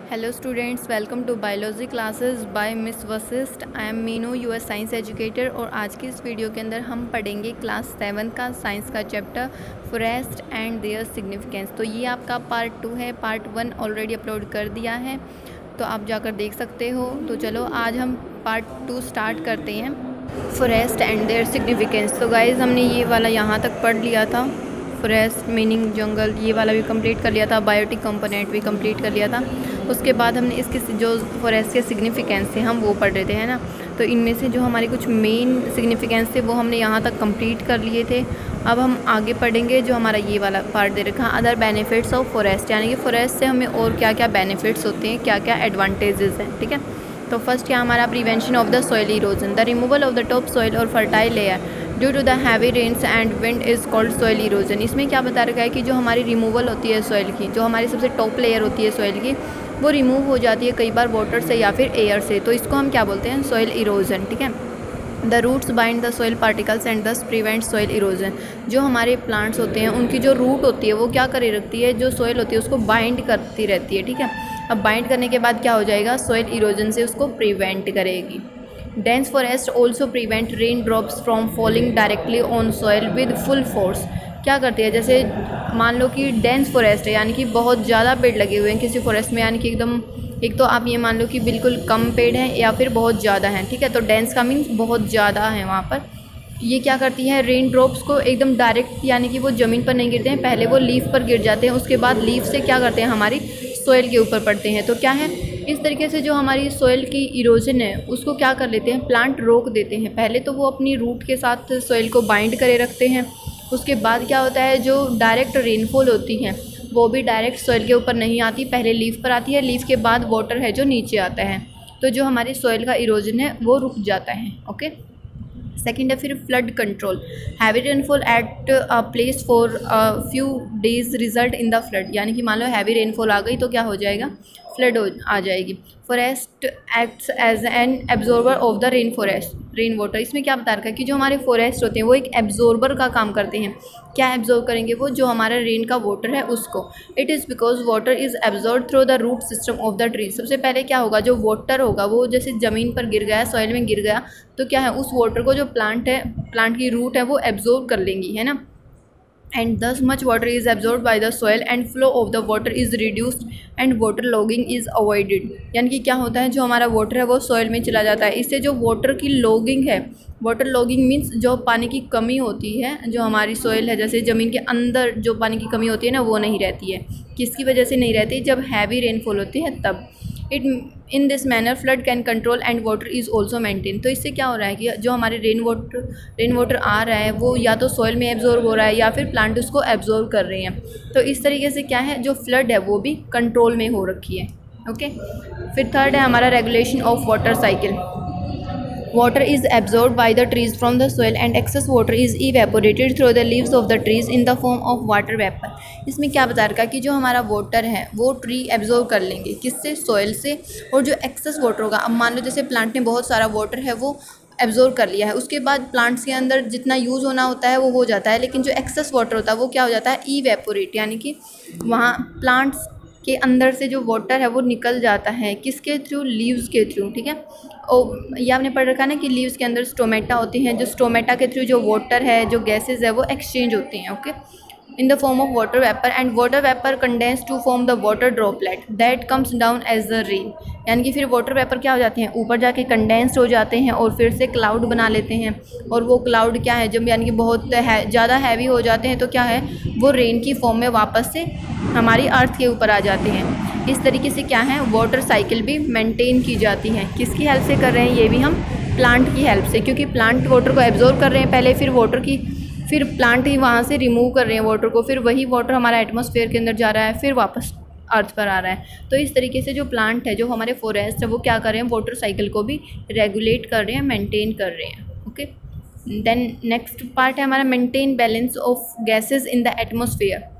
Hello students, welcome to biology classes by Miss Vasist. I am Meenu US science educator और आज की इस video के अंदर हम पढ़ेंगे क्लास 7 का साइंस का chapter forest and their significance. तो ये आपका पार्ट 2 है। पार्ट 1 ऑलरेडी अपलोड कर दिया है, तो आप जाकर देख सकते हो। तो चलो आज हम पार्ट 2 स्टार्ट करते हैं, फॉरेस्ट एंड देयर सिग्निफिकेंस। तो गाइज़ हमने ये वाला यहाँ तक पढ़ लिया था, फॉरेस्ट मीनिंग जंगल, ये वाला भी कंप्लीट कर लिया था, बायोटिक कंपोनेंट भी कंप्लीट कर लिया था। उसके बाद हमने इसके जो फॉरेस्ट के सिग्निफिकेंस थे हम वो पढ़ रहे थे, है ना। तो इनमें से जो हमारे कुछ मेन सिग्निफिकेंस थे वो हमने यहाँ तक कंप्लीट कर लिए थे। अब हम आगे पढ़ेंगे जो हमारा ये वाला पार्ट दे रखा है, अदर बेनिफिट्स ऑफ फॉरेस्ट, यानी कि फॉरेस्ट से हमें और क्या क्या बेनिफिट्स होते हैं, क्या क्या एडवांटेजेस हैं, ठीक है। तो फर्स्ट क्या हमारा prevention of the soil erosion, the removal of the top soil और fertile layer due to the heavy rains and wind is called soil erosion. इसमें क्या बता रखा है कि जो हमारी रिमूवल होती है सॉइल की, जो हमारी सबसे टॉप लेयर होती है सॉइल की, वो रिमूव हो जाती है कई बार वाटर से या फिर एयर से, तो इसको हम क्या बोलते हैं, सॉइल इरोजन, ठीक है। The roots bind the soil particles and thus prevent soil erosion. जो हमारे प्लांट्स होते हैं उनकी जो रूट होती है वो क्या करे रखती है, जो सॉइल होती है उसको बाइंड करती रहती है, ठीक है। अब बाइंड करने के बाद क्या हो जाएगा, सॉइल इरोजन से उसको प्रिवेंट करेगी। Dense forest also prevent rain drops from falling directly on soil with full force. क्या करती है, जैसे मान लो कि डेंस फॉरेस्ट है, यानी कि बहुत ज़्यादा पेड़ लगे हुए हैं किसी फॉरेस्ट में, यानी कि एकदम, एक तो आप ये मान लो कि बिल्कुल कम पेड़ हैं या फिर बहुत ज़्यादा हैं, ठीक है। तो डेंस का मीन्स बहुत ज़्यादा है वहाँ पर। ये क्या करती है, रेन ड्रॉप्स को एकदम डायरेक्ट, यानी कि वो ज़मीन पर नहीं गिरते हैं, पहले वो लीफ पर गिर जाते हैं, उसके बाद लीफ से क्या करते हैं, हमारी सॉइल के ऊपर पड़ते हैं। तो क्या है, इस तरीके से जो हमारी सॉइल की इरोजन है उसको क्या कर लेते हैं, प्लांट रोक देते हैं। पहले तो वो अपनी रूट के साथ सॉइल को बाइंड करे रखते हैं, उसके बाद क्या होता है, जो डायरेक्ट रेनफॉल होती है वो भी डायरेक्ट सॉइल के ऊपर नहीं आती, पहले लीफ पर आती है, लीफ के बाद वाटर है जो नीचे आता है, तो जो हमारी सॉइल का इरोजन है वो रुक जाता है, ओके। सेकेंड है फिर flood control, heavy rainfall at a place for few days result in the flood, यानी कि मान लो हैवी रेनफॉल आ गई तो क्या हो जाएगा, फ्लड आ जाएगी। Forest acts as an absorber of the rain water. इसमें क्या बता रखा है कि जो हमारे फॉरेस्ट होते हैं वो एक एब्जॉर्बर का काम करते हैं। क्या एब्जॉर्ब करेंगे वो, जो हमारा रेन का वाटर है उसको। It is because water is absorb through the root system of the tree. सबसे पहले क्या होगा, जो वाटर होगा वो जैसे ज़मीन पर गिर गया, सॉइल में गिर गया, तो क्या है, उस वाटर को जो प्लांट है, प्लांट की रूट है वो एब्जॉर्ब कर लेंगी, है ना। and thus much water is absorbed by the soil and flow of the water is reduced and water logging is avoided। यानी कि क्या होता है, जो हमारा वाटर है वो सॉइल में चला जाता है, इससे जो वाटर की लॉगिंग है, वाटर लॉगिंग मीन्स जो पानी की कमी होती है, जो हमारी सॉइल है जैसे ज़मीन के अंदर जो पानी की कमी होती है ना, वो नहीं रहती है। किसकी वजह से नहीं रहती, जब हैवी रेनफॉल होती है तब। It in this manner flood can control and water is also maintain. तो इससे क्या हो रहा है कि जो हमारे रेन वाटर आ रहा है वो या तो सॉइल में एब्जॉर्ब हो रहा है या फिर प्लांट उसको एब्जॉर्ब कर रहे हैं। तो इस तरीके से क्या है, जो फ्लड है वो भी कंट्रोल में हो रखी है, ओके। फिर थर्ड है हमारा regulation of water cycle. Water is absorbed by the trees from the soil and excess water is evaporated through the leaves of the trees in the form of water vapor। इसमें क्या बता रखा है कि जो हमारा वाटर है वो ट्री एब्जॉर्ब कर लेंगे, किससे, सॉइल से। और जो एक्सेस वाटर होगा, अब मान लो जैसे प्लांट ने बहुत सारा वाटर है वो एब्जॉर्ब कर लिया है, उसके बाद प्लांट्स के अंदर जितना यूज़ होना होता है वो हो जाता है, लेकिन जो एक्सेस वाटर होता है वो क्या हो जाता है, इवेपोरेट, यानी कि वहाँ प्लांट्स के अंदर से जो वाटर है वो निकल जाता है, किसके थ्रू, लीव्स के थ्रू, ठीक है। और ये आपने पढ़ रखा है ना कि लीव्स के अंदर स्टोमेटा होती हैं, जो स्टोमेटा के थ्रू जो वाटर है, जो गैसेज है वो एक्सचेंज होती हैं, okay, in the form of water vapour and water vapour condense to form the water droplet that comes down as the rain. यानी कि फिर वाटर वेपर क्या हो जाते हैं, ऊपर जाके कंडेंस्ड हो जाते हैं और फिर से क्लाउड बना लेते हैं। और वो क्लाउड क्या है, जब यानी कि बहुत ज़्यादा हैवी हो जाते हैं तो क्या है, वो रेन की फॉर्म में वापस से हमारी अर्थ के ऊपर आ जाते हैं। इस तरीके से क्या है, वाटर साइकिल भी मेंटेन की जाती है। किसकी हेल्प से कर रहे हैं, ये भी हम प्लांट की हेल्प से, क्योंकि प्लांट वाटर को एब्जॉर्ब कर रहे हैं पहले, फिर प्लांट ही वहाँ से रिमूव कर रहे हैं वाटर को, फिर वही वाटर हमारा एटमॉस्फेयर के अंदर जा रहा है, फिर वापस अर्थ पर आ रहा है। तो इस तरीके से जो प्लांट है, जो हमारे फॉरेस्ट है, वो क्या कर रहे हैं, वाटर साइकिल को भी रेगुलेट कर रहे हैं, मेंटेन कर रहे हैं, ओके। देन नेक्स्ट पार्ट है हमारा maintain balance of gases in the atmosphere.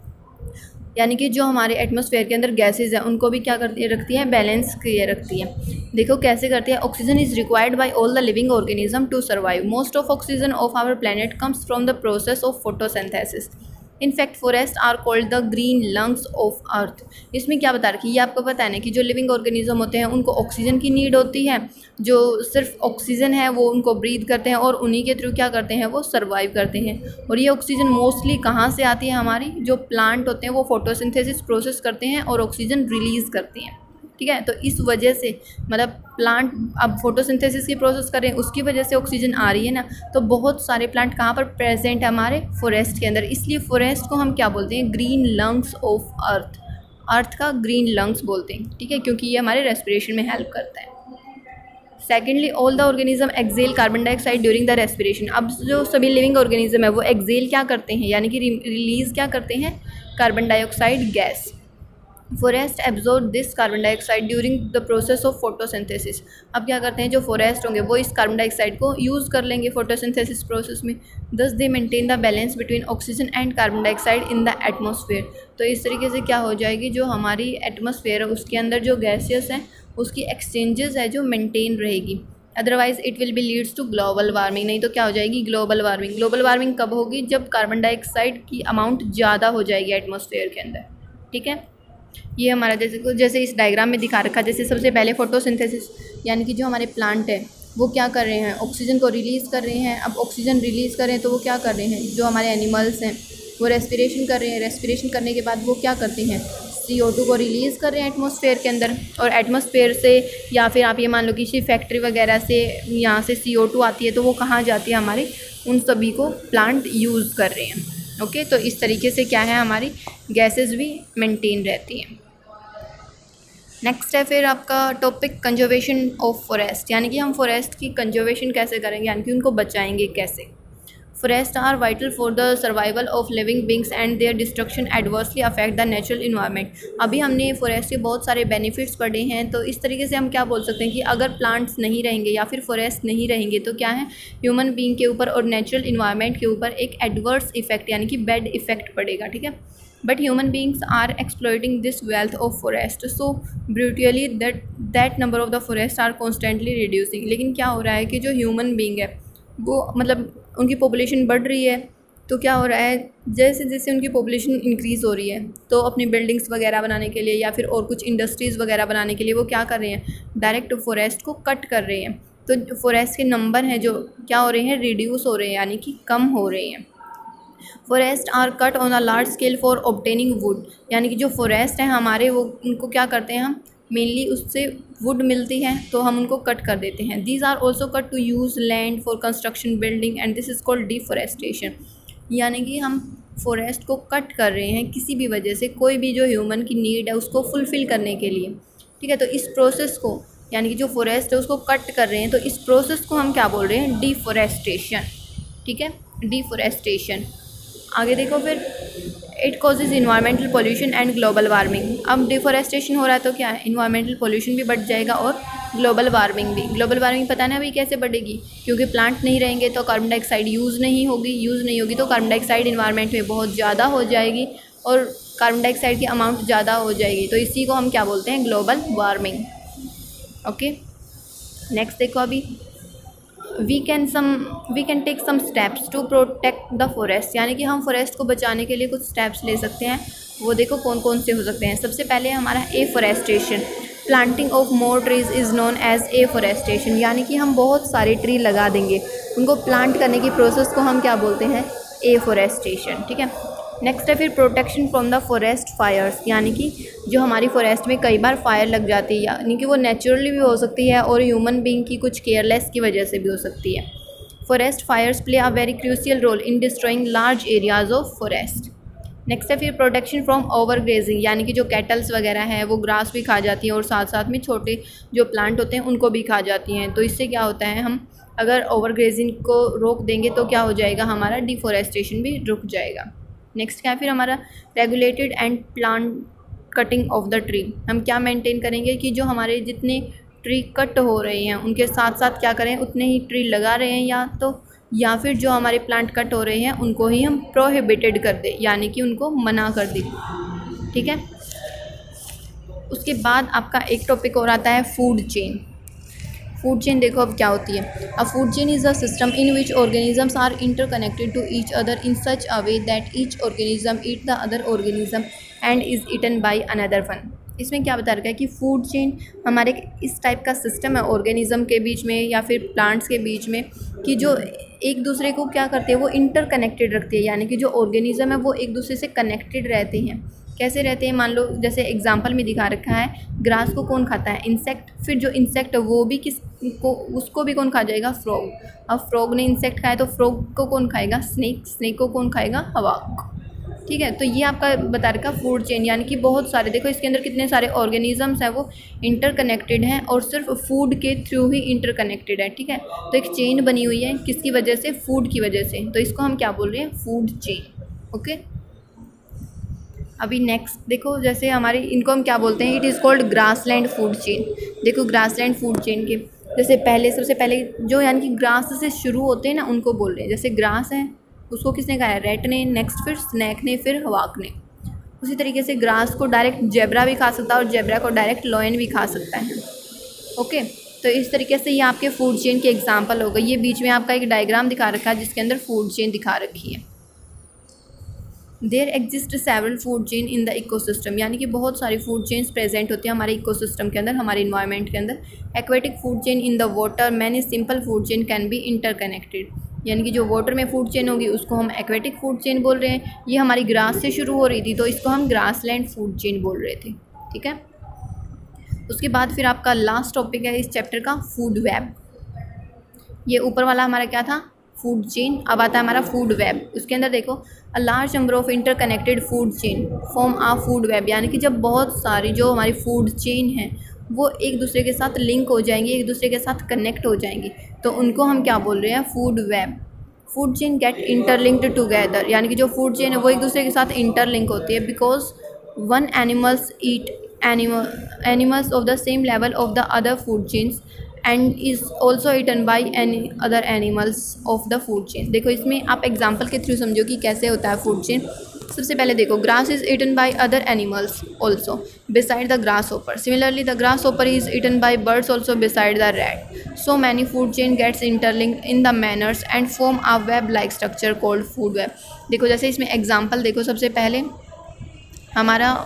यानी कि जो हमारे एटमॉस्फेयर के अंदर गैसेज हैं उनको भी क्या करती रखती है, बैलेंस किए रखती है। देखो कैसे करती है, oxygen is required by all the living organism to survive. Most of oxygen of our planet comes from the process of photosynthesis. In fact forest are called the green lungs of earth. इसमें क्या बता रखी है, ये आपको पता है ना कि जो लिविंग ऑर्गेनिज्म होते हैं उनको ऑक्सीजन की नीड होती है, जो सिर्फ ऑक्सीजन है वो उनको ब्रीथ करते हैं और उन्हीं के थ्रू क्या करते हैं, वो सर्वाइव करते हैं। और ये ऑक्सीजन मोस्टली कहाँ से आती है, हमारी जो प्लांट होते हैं वो फोटोसिंथेसिस प्रोसेस करते हैं और ऑक्सीजन रिलीज़ करते हैं। ठीक है, तो इस वजह से मतलब प्लांट अब फोटोसिंथेसिस की प्रोसेस कर रहे हैं, उसकी वजह से ऑक्सीजन आ रही है ना। तो बहुत सारे प्लांट कहाँ पर प्रेजेंट है, हमारे फॉरेस्ट के अंदर। इसलिए फॉरेस्ट को हम क्या बोलते हैं, ग्रीन लंग्स ऑफ अर्थ। अर्थ का ग्रीन लंग्स बोलते हैं, ठीक है, क्योंकि ये हमारे रेस्पिरेशन में हेल्प करता है। Secondly, all the organism exhale carbon dioxide during the respiration. अब जो सभी लिविंग ऑर्गेनिज्म है वो एक्सेल क्या करते हैं, यानी कि रिलीज़ क्या करते हैं, carbon dioxide gas. Forest absorb this carbon dioxide during the process of photosynthesis. अब क्या करते हैं, जो फॉरेस्ट होंगे वो इस कार्बन डाइऑक्साइड को यूज़ कर लेंगे फोटोसिंथेसिस प्रोसेस में। दस दे maintain the balance between oxygen and carbon dioxide in the atmosphere. तो इस तरीके से क्या हो जाएगी, जो हमारी एटमॉस्फेयर है उसके अंदर जो गैसेस हैं उसकी एक्सचेंजेस है जो मेंटेन रहेगी। Otherwise it will be leads to global warming. नहीं तो क्या हो जाएगी, ग्लोबल वार्मिंग। ग्लोबल वार्मिंग कब होगी, जब कार्बन डाइऑक्साइड की अमाउंट ज़्यादा हो जाएगी एटमॉस्फेयर के अंदर। ठीक है, ये हमारा जैसे इस डायग्राम में दिखा रखा है। जैसे सबसे पहले फोटोसिंथेसिस, यानी कि जो हमारे प्लांट है वो क्या कर रहे हैं, ऑक्सीजन को रिलीज़ कर रहे हैं। अब ऑक्सीजन रिलीज़ कर रहे हैं तो वो क्या कर रहे हैं, जो हमारे एनिमल्स हैं वो रेस्पिरेशन कर रहे हैं। रेस्पिरेशन करने के बाद वो क्या करते हैं, CO2 को रिलीज़ कर रहे हैं एटमॉस्फेयर के अंदर। और एटमॉस्फेयर से या फिर आप ये मान लो किसी फैक्ट्री वगैरह से यहाँ से CO2 आती है तो वो कहाँ जाती है, हमारी उन सभी को प्लांट यूज़ कर रहे हैं। ओके, तो इस तरीके से क्या है, हमारी गैसेस भी मेंटेन रहती हैं। नेक्स्ट है फिर आपका टॉपिक कंजर्वेशन ऑफ फॉरेस्ट, यानी कि हम फॉरेस्ट की कंजर्वेशन कैसे करेंगे, यानी कि उनको बचाएंगे कैसे। Forest are vital for the survival of living beings and their destruction adversely affect the natural environment. अभी हमने फॉरेस्ट के बहुत सारे बेनिफिट्स पढ़े हैं, तो इस तरीके से हम क्या बोल सकते हैं कि अगर प्लांट्स नहीं रहेंगे या फिर फॉरेस्ट नहीं रहेंगे तो क्या है, ह्यूमन बींग के ऊपर और नेचुरल इन्वायरमेंट के ऊपर एक एडवर्स इफेक्ट यानी कि बैड इफेक्ट पड़ेगा। ठीक है, but human beings are exploiting this wealth of forest so brutally that number of the forests are constantly reducing। लेकिन क्या हो रहा है कि जो ह्यूमन बींग है वो मतलब उनकी पॉपुलेशन बढ़ रही है, तो क्या हो रहा है, जैसे जैसे उनकी पॉपुलेशन इंक्रीज़ हो रही है तो अपनी बिल्डिंग्स वगैरह बनाने के लिए या फिर और कुछ इंडस्ट्रीज़ वगैरह बनाने के लिए वो क्या कर रहे हैं, डायरेक्ट फॉरेस्ट को कट कर रहे हैं। तो फॉरेस्ट के नंबर हैं जो क्या हो रहे हैं, रिड्यूस हो रहे हैं, यानी कि कम हो रहे हैं। Forest are cut on a large scale for obtaining wood, यानी कि जो फॉरेस्ट हैं हमारे वो उनको क्या करते हैं, हम मेनली उससे वुड मिलती है तो हम उनको कट कर देते हैं। These are also cut to use land for construction building and this is called deforestation. यानी कि हम फॉरेस्ट को कट कर रहे हैं किसी भी वजह से, कोई भी जो ह्यूमन की नीड है उसको फुलफ़िल करने के लिए। ठीक है, तो इस प्रोसेस को यानी कि जो फॉरेस्ट है उसको कट कर रहे हैं, तो इस प्रोसेस को हम क्या बोल रहे हैं, डिफॉरेस्टेशन। ठीक है, डिफॉरेस्टेशन। आगे देखो फिर, it causes environmental pollution and global warming. अब डिफॉरेस्टेशन हो रहा है तो क्या है, इन्वायरमेंटल पोल्यूशन भी बढ़ जाएगा और ग्लोबल वार्मिंग भी। ग्लोबल वार्मिंग पता ना अभी कैसे बढ़ेगी, क्योंकि प्लांट नहीं रहेंगे तो कार्बन डाइऑक्साइड यूज़ नहीं होगी तो कार्बन डाइऑक्साइड इन्वायरमेंट में बहुत ज़्यादा हो जाएगी और कार्बन डाइऑक्साइड की अमाउंट ज़्यादा हो जाएगी, तो इसी को हम क्या बोलते हैं, ग्लोबल वार्मिंग। ओके, नेक्स्ट देखो, अभी we can take some steps to protect the forest, यानी कि हम फॉरेस्ट को बचाने के लिए कुछ स्टेप्स ले सकते हैं। वो देखो कौन कौन से हो सकते हैं। सबसे पहले हमारा afforestation, planting of more trees is known as afforestation, यानी कि हम बहुत सारे ट्री लगा देंगे, उनको प्लांट करने की प्रोसेस को हम क्या बोलते हैं, एफॉरेस्टेशन। ठीक है, नेक्स्ट है फिर protection from the forest fires, यानी कि जो हमारी फॉरेस्ट में कई बार फायर लग जाती है, यानी कि वो नेचुरली भी हो सकती है और ह्यूमन बीइंग की कुछ केयरलेस की वजह से भी हो सकती है। Forest fires play a very crucial role in destroying large areas of forest. Next है फिर प्रोटेक्शन फ्रॉम ओवर ग्रेजिंग, यानी कि जो कैटल्स वगैरह हैं वो ग्रास भी खा जाती हैं और साथ साथ में छोटे जो प्लांट होते हैं उनको भी खा जाती हैं। तो इससे क्या होता है, हम अगर ओवर ग्रेजिंग को रोक देंगे तो क्या हो जाएगा, हमारा डिफॉरेस्टेशन भी रुक जाएगा। नेक्स्ट क्या है फिर हमारा regulated and plant cutting of the tree. हम क्या मेंटेन करेंगे कि जो हमारे जितने ट्री कट हो रहे हैं उनके साथ साथ क्या करें, उतने ही ट्री लगा रहे हैं, या फिर जो हमारे प्लांट कट हो रहे हैं उनको ही हम प्रोहिबिटेड कर दें, यानी कि उनको मना कर दें। ठीक है, उसके बाद आपका एक टॉपिक और आता है फूड चेन। फूड चेन देखो अब क्या होती है। A food chain is a system in which organisms are interconnected to each other in such a way that each organism eat the other organism and is eaten by another one. इसमें क्या बता रखा है कि food chain हमारे इस type का system है ऑर्गेनिज्म के बीच में या फिर प्लांट्स के बीच में कि जो एक दूसरे को क्या करते हैं, वो इंटरकनेक्टेड रखती है, यानी कि जो ऑर्गेनिज्म है वो एक दूसरे से कनेक्टेड रहते हैं। कैसे रहते हैं, मान लो जैसे एग्जांपल में दिखा रखा है, ग्रास को कौन खाता है, इंसेक्ट। फिर जो इंसेक्ट है वो भी किस को, उसको भी कौन खा जाएगा, फ्रॉग। अब फ्रॉग ने इंसेक्ट खाया तो फ्रॉग को कौन खाएगा, स्नेक। स्नेक को कौन खाएगा, हवाक। ठीक है, तो ये आपका बता रखा फूड चेन, यानी कि बहुत सारे, देखो इसके अंदर कितने सारे ऑर्गेनिजम्स हैं वो इंटरकनेक्टेड हैं और सिर्फ फूड के थ्रू ही इंटरकनेक्टेड है। ठीक है, तो एक चेन बनी हुई है किसकी वजह से, फूड की वजह से, तो इसको हम क्या बोल रहे हैं, फूड चेन। ओके, अभी नेक्स्ट देखो, जैसे हमारी इनको हम क्या बोलते हैं, it is called grassland food chain. देखो ग्रासलैंड फूड चेन के जैसे सबसे पहले जो यानी कि ग्रास से शुरू होते हैं ना, उनको बोल रहे हैं। जैसे ग्रास है उसको किसने खाया, रैट ने, नेक्स्ट फिर स्नैक ने, फिर हवाक ने। उसी तरीके से ग्रास को डायरेक्ट जेब्रा भी खा सकता है और जेब्रा को डायरेक्ट लॉयन भी खा सकता है। ओके, तो इस तरीके से ये आपके फूड चेन के एग्जाम्पल हो गए। ये बीच में आपका एक डायग्राम दिखा रखा है जिसके अंदर फूड चेन दिखा रखी है। There exist several food chain in the ecosystem, यानी कि बहुत सारी फूड चेन्स प्रेजेंट होती हैं हमारे इकोसिस्टम के अंदर, हमारे इन्वायरमेंट के अंदर। Aquatic food chain in the water, many simple food chain can be interconnected, यानी कि जो वाटर में फूड चेन होगी उसको हम एक्वेटिक फूड चेन बोल रहे हैं। ये हमारी ग्रास से शुरू हो रही थी तो इसको हम ग्रासलैंड फूड चेन बोल रहे थे। ठीक है, उसके बाद फिर आपका लास्ट टॉपिक है इस चैप्टर का, फूड वेब। ये ऊपर वाला हमारा क्या था, फूड चेन। अब आता है हमारा फूड वेब। उसके अंदर देखो, a large number of interconnected food chain form a food web, यानी कि जब बहुत सारी जो हमारी फूड चेन है वो एक दूसरे के साथ लिंक हो जाएंगी, एक दूसरे के साथ कनेक्ट हो जाएंगी, तो उनको हम क्या बोल रहे हैं, food web. Food chain get interlinked together, यानी कि जो फूड चेन है वो एक दूसरे के साथ इंटरलिंक होती है, because one animals eat animals of the same level of the other food chains and is also eaten by any other animals of the food chain. देखो इसमें आप एग्जाम्पल के थ्रू समझो कि कैसे होता है फूड चेन। सबसे पहले देखो, grass is eaten by other animals also beside the grasshopper. Similarly the grasshopper is eaten by birds also beside the rat. So many food chain gets interlinked in the manners and form a web like structure called food web. देखो जैसे इसमें example देखो, सबसे पहले हमारा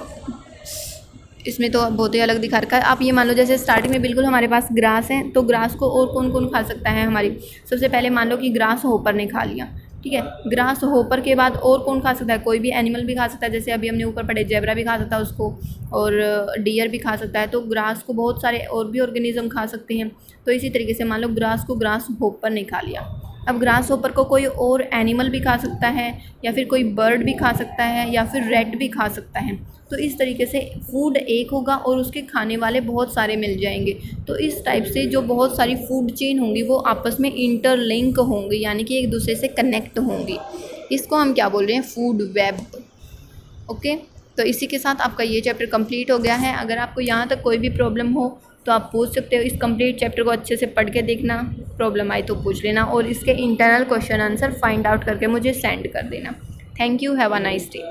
इसमें तो बहुत ही अलग दिखा रखा है। आप ये मान लो जैसे स्टार्टिंग में बिल्कुल हमारे पास ग्रास है, तो ग्रास को और कौन कौन खा सकता है हमारी, सबसे पहले मान लो कि ग्रास होपर ने खा लिया। ठीक है, ग्रास होपर के बाद और कौन खा सकता है, कोई भी एनिमल भी खा सकता है, जैसे अभी हमने ऊपर पढ़े जेब्रा भी खा सकता है उसको, और डियर भी खा सकता है। तो ग्रास को बहुत सारे और भी ऑर्गेनिज्म खा सकते हैं। तो इसी तरीके से मान लो ग्रास को ग्रास होपर ने खा लिया। अब ग्रास होपर को कोई और एनिमल भी खा सकता है, या फिर कोई बर्ड भी खा सकता है, या फिर रैट भी खा सकता है। तो इस तरीके से फूड एक होगा और उसके खाने वाले बहुत सारे मिल जाएंगे। तो इस टाइप से जो बहुत सारी फूड चेन होंगी वो आपस में इंटरलिंक होंगी, यानी कि एक दूसरे से कनेक्ट होंगी। इसको हम क्या बोल रहे हैं, फूड वेब। ओके, तो इसी के साथ आपका ये चैप्टर कंप्लीट हो गया है। अगर आपको यहाँ तक कोई भी प्रॉब्लम हो तो आप पूछ सकते हो। इस कंप्लीट चैप्टर को अच्छे से पढ़ के देखना, प्रॉब्लम आई तो पूछ लेना, और इसके internal question answer find out करके मुझे सेंड कर देना। Thank you, have a nice day.